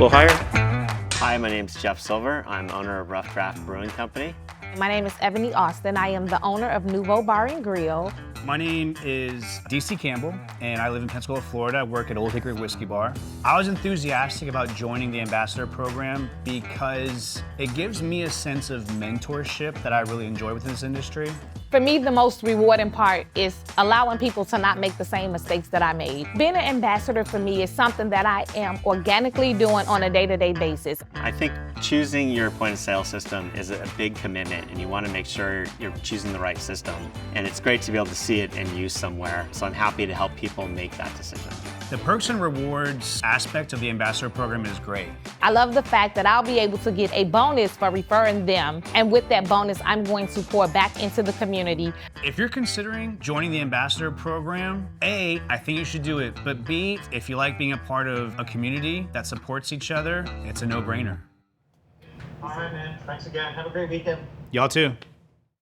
little higher. Hi, my name's Jeff Silver. I'm owner of Rough Draft Brewing Company. My name is Ebony Austin. I am the owner of Nouveau Bar and Grill. My name is DC Campbell, and I live in Pensacola, Florida. I work at Old Hickory Whiskey Bar. I was enthusiastic about joining the Ambassador program because it gives me a sense of mentorship that I really enjoy within this industry. For me, the most rewarding part is allowing people to not make the same mistakes that I made. Being an ambassador for me is something that I am organically doing on a day-to-day basis. I think choosing your point of sale system is a big commitment, and you want to make sure you're choosing the right system. And it's great to be able to see it and use somewhere. So I'm happy to help people make that decision. The perks and rewards aspect of the Ambassador program is great. I love the fact that I'll be able to get a bonus for referring them. And with that bonus, I'm going to pour back into the community. If you're considering joining the Ambassador program, A, I think you should do it. But B, if you like being a part of a community that supports each other, it's a no-brainer. All right, man. Thanks again. Have a great weekend. Y'all too.